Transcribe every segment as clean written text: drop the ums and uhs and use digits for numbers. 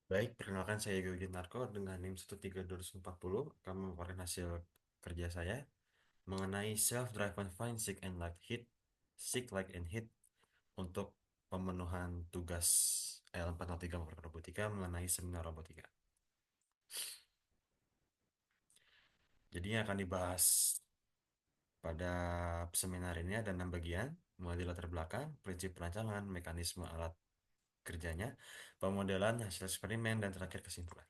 Baik, perkenalkan saya Yogi Narko dengan NIM 13240 akan memaparkan hasil kerja saya mengenai self-driven find, seek, and like hit, seek, like, and hit untuk pemenuhan tugas L403 Maprakir Robotika mengenai seminar robotika. Jadi yang akan dibahas pada seminar ini ada 6 bagian, mulai dari latar belakang, prinsip perancangan, mekanisme alat kerjanya, pemodelan, hasil eksperimen, dan terakhir kesimpulan.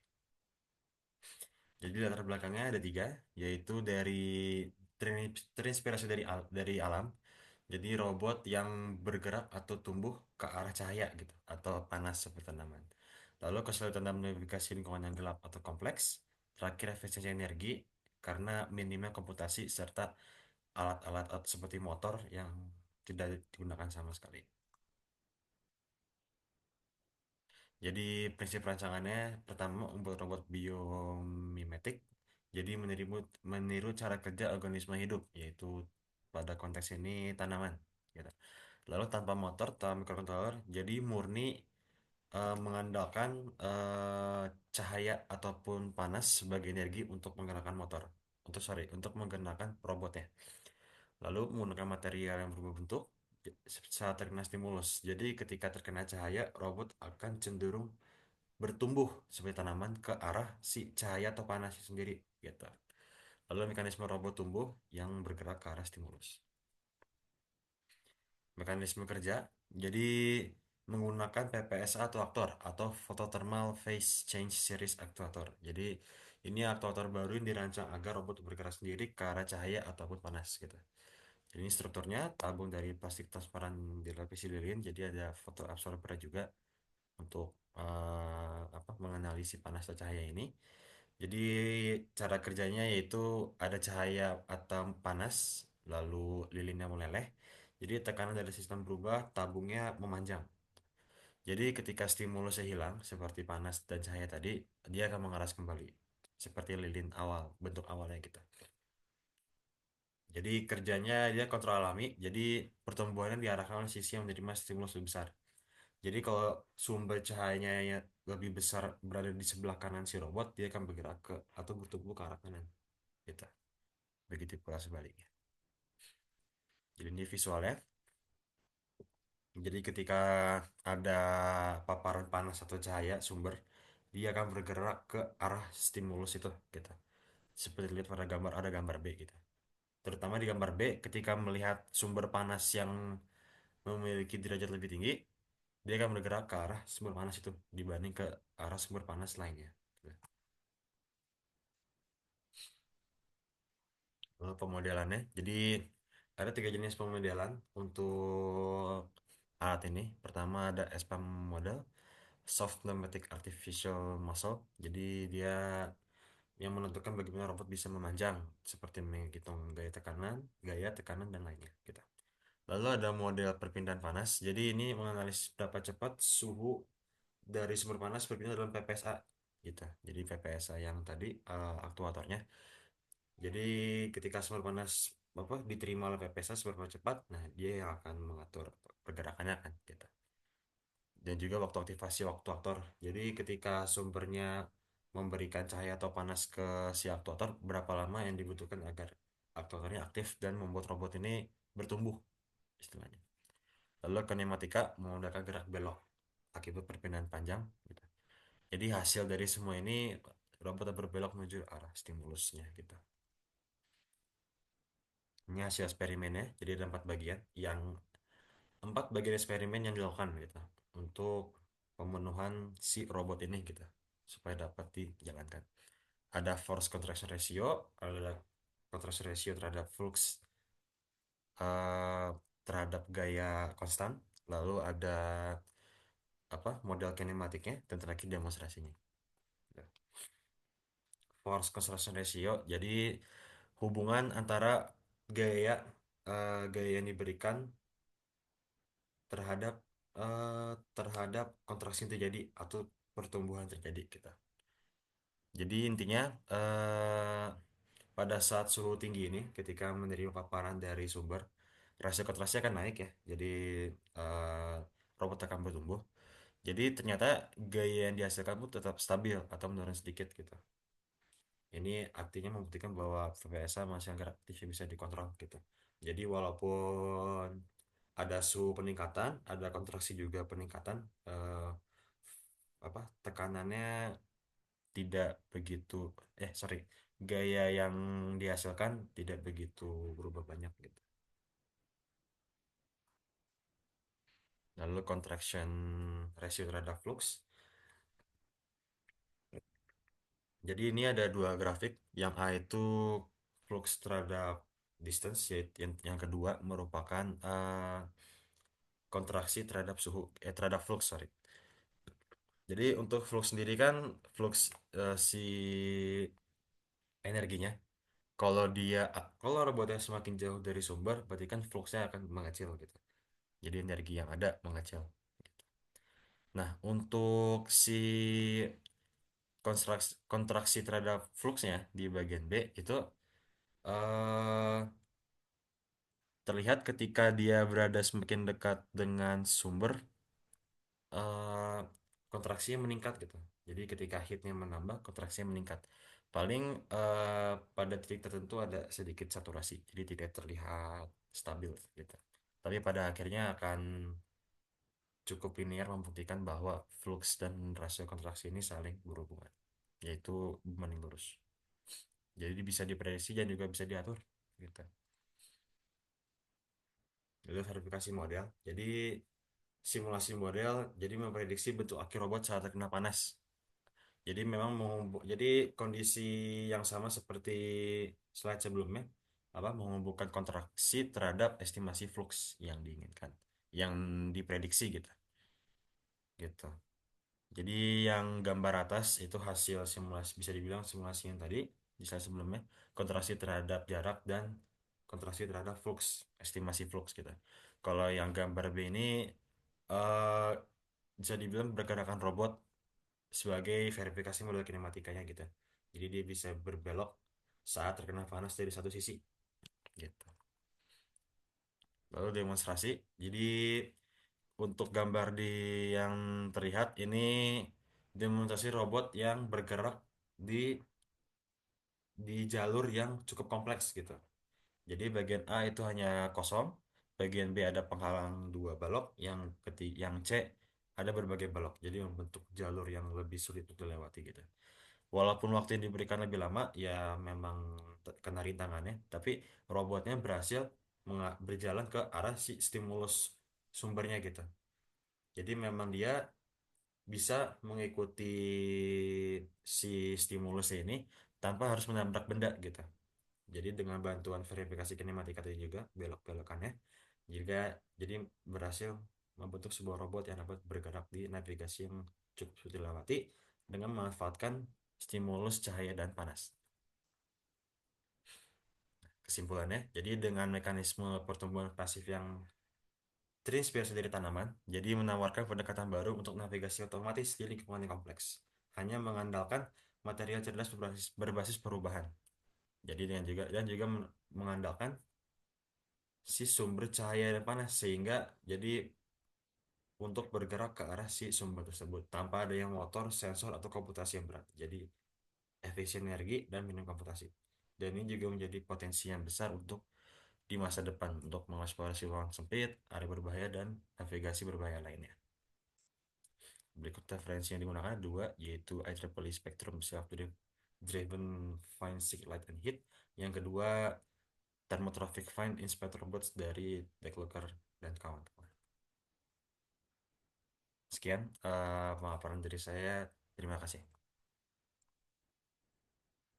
Jadi latar belakangnya ada tiga, yaitu terinspirasi dari alam. Jadi robot yang bergerak atau tumbuh ke arah cahaya gitu, atau panas seperti tanaman. Lalu kesulitan dalam navigasi lingkungan yang gelap atau kompleks. Terakhir efisiensi energi karena minimnya komputasi serta alat-alat seperti motor yang tidak digunakan sama sekali. Jadi prinsip rancangannya pertama membuat robot biomimetik. Jadi meniru cara kerja organisme hidup, yaitu pada konteks ini tanaman. Gitu. Lalu tanpa motor, tanpa mikrokontroller, jadi murni mengandalkan cahaya ataupun panas sebagai energi untuk menggerakkan motor. Untuk menggerakkan robotnya. Lalu menggunakan material yang berubah bentuk saat terkena stimulus. Jadi ketika terkena cahaya, robot akan cenderung bertumbuh seperti tanaman ke arah si cahaya atau panas sendiri gitu. Lalu mekanisme robot tumbuh yang bergerak ke arah stimulus. Mekanisme kerja jadi menggunakan PPSA atau aktor atau Photothermal Phase Change Series Actuator. Jadi ini aktuator baru yang dirancang agar robot bergerak sendiri ke arah cahaya ataupun panas gitu. Jadi ini strukturnya tabung dari plastik transparan dilapisi lilin, jadi ada fotoabsorber juga untuk menganalisis panas atau cahaya ini. Jadi cara kerjanya yaitu ada cahaya atau panas, lalu lilinnya meleleh. Jadi tekanan dari sistem berubah, tabungnya memanjang. Jadi ketika stimulusnya hilang, seperti panas dan cahaya tadi, dia akan mengeras kembali. Seperti lilin awal, bentuk awalnya gitu. Jadi kerjanya dia kontrol alami, jadi pertumbuhannya diarahkan oleh sisi yang menerima stimulus lebih besar. Jadi kalau sumber cahayanya lebih besar berada di sebelah kanan si robot, dia akan bergerak ke atau bertumbuh ke arah kanan. Gitu. Begitu pula sebaliknya. Jadi ini visualnya. Jadi ketika ada paparan panas atau cahaya sumber, dia akan bergerak ke arah stimulus itu, gitu. Seperti lihat pada gambar ada gambar B gitu. Terutama di gambar B, ketika melihat sumber panas yang memiliki derajat lebih tinggi, dia akan bergerak ke arah sumber panas itu dibanding ke arah sumber panas lainnya. Gitu. Lalu pemodelannya, jadi ada tiga jenis pemodelan untuk alat ini. Pertama ada SPAM model, Soft Pneumatic Artificial Muscle. Jadi dia yang menentukan bagaimana robot bisa memanjang, seperti menghitung gaya tekanan, dan lainnya. Gitu. Lalu ada model perpindahan panas. Jadi ini menganalisis berapa cepat suhu dari sumber panas berpindah dalam PPSA. Gitu. Jadi PPSA yang tadi aktuatornya. Jadi ketika sumber panas diterima oleh PPSA seberapa cepat, nah dia yang akan mengatur pergerakannya kan gitu. Dan juga waktu aktivasi waktu aktor. Jadi ketika sumbernya memberikan cahaya atau panas ke si aktuator, berapa lama yang dibutuhkan agar aktuatornya aktif dan membuat robot ini bertumbuh istilahnya. Lalu kinematika menggunakan gerak belok akibat perpindahan panjang. Gitu. Jadi hasil dari semua ini robot berbelok menuju arah stimulusnya gitu. Ini hasil eksperimennya, jadi ada 4 bagian. Empat bagian eksperimen yang dilakukan gitu untuk pemenuhan si robot ini gitu supaya dapat dijalankan. Ada force contraction ratio, ada contraction ratio terhadap flux eh, terhadap gaya konstan, lalu ada model kinematiknya dan terakhir demonstrasinya. Force contraction ratio, jadi hubungan antara gaya gaya yang diberikan terhadap terhadap kontraksi yang terjadi atau pertumbuhan terjadi kita. Jadi intinya eh, pada saat suhu tinggi ini, ketika menerima paparan dari sumber, rasio kontraksi akan naik ya. Jadi robot akan bertumbuh. Jadi ternyata gaya yang dihasilkan pun tetap stabil atau menurun sedikit gitu. Ini artinya membuktikan bahwa VPSA masih agak aktif yang bisa dikontrol gitu. Jadi walaupun ada suhu peningkatan, ada kontraksi juga peningkatan, apa tekanannya tidak begitu, sorry, gaya yang dihasilkan tidak begitu berubah banyak gitu. Lalu contraction ratio terhadap flux. Jadi ini ada dua grafik. Yang A itu flux terhadap distance, yaitu yang kedua merupakan kontraksi terhadap terhadap flux, sorry. Jadi untuk flux sendiri kan flux si energinya. Kalau robotnya semakin jauh dari sumber, berarti kan fluxnya akan mengecil gitu. Jadi energi yang ada mengecil. Nah, untuk si kontraksi terhadap fluxnya di bagian B itu eh, terlihat ketika dia berada semakin dekat dengan sumber, eh, kontraksinya meningkat gitu. Jadi ketika heatnya menambah, kontraksinya meningkat. Paling pada titik tertentu ada sedikit saturasi, jadi tidak terlihat stabil gitu. Tapi pada akhirnya akan cukup linear membuktikan bahwa flux dan rasio kontraksi ini saling berhubungan, yaitu berbanding lurus. Jadi bisa diprediksi dan juga bisa diatur gitu. Itu verifikasi model. Jadi simulasi model jadi memprediksi bentuk akhir robot saat terkena panas. Jadi memang jadi kondisi yang sama seperti slide sebelumnya, apa menghubungkan kontraksi terhadap estimasi flux yang diinginkan, yang diprediksi gitu. Gitu. Jadi yang gambar atas itu hasil simulasi, bisa dibilang simulasi yang tadi di slide sebelumnya, kontraksi terhadap jarak dan kontraksi terhadap flux, estimasi flux gitu. Kalau yang gambar B ini eh, bisa dibilang pergerakan robot sebagai verifikasi model kinematikanya gitu. Jadi dia bisa berbelok saat terkena panas dari satu sisi gitu. Lalu demonstrasi. Jadi untuk gambar yang terlihat ini demonstrasi robot yang bergerak di jalur yang cukup kompleks gitu. Jadi bagian A itu hanya kosong, bagian B ada penghalang dua balok, yang C ada berbagai balok. Jadi membentuk jalur yang lebih sulit untuk dilewati gitu. Walaupun waktu yang diberikan lebih lama, ya memang kena rintangannya, tapi robotnya berhasil berjalan ke arah si stimulus sumbernya gitu. Jadi memang dia bisa mengikuti si stimulusnya ini tanpa harus menabrak benda gitu. Jadi dengan bantuan verifikasi kinematika tadi juga belok-belokannya juga jadi berhasil membentuk sebuah robot yang dapat bergerak di navigasi yang cukup sulit dilewati dengan memanfaatkan stimulus cahaya dan panas. Kesimpulannya, jadi dengan mekanisme pertumbuhan pasif yang terinspirasi dari tanaman, jadi menawarkan pendekatan baru untuk navigasi otomatis di lingkungan yang kompleks. Hanya mengandalkan material cerdas berbasis perubahan. Jadi dan juga mengandalkan si sumber cahaya dan panas sehingga jadi untuk bergerak ke arah si sumber tersebut tanpa ada yang motor, sensor atau komputasi yang berat. Jadi efisien energi dan minim komputasi. Dan ini juga menjadi potensi yang besar untuk di masa depan untuk mengeksplorasi ruang sempit, area berbahaya dan navigasi berbahaya lainnya. Berikut referensi yang digunakan dua, yaitu IEEE Spectrum Self-Driven Fine Stick Light and Heat. Yang kedua, Thermographic Fine Inspector Robots dari Declucker dan kawan-kawan. Sekian pemaparan dari saya. Terima kasih.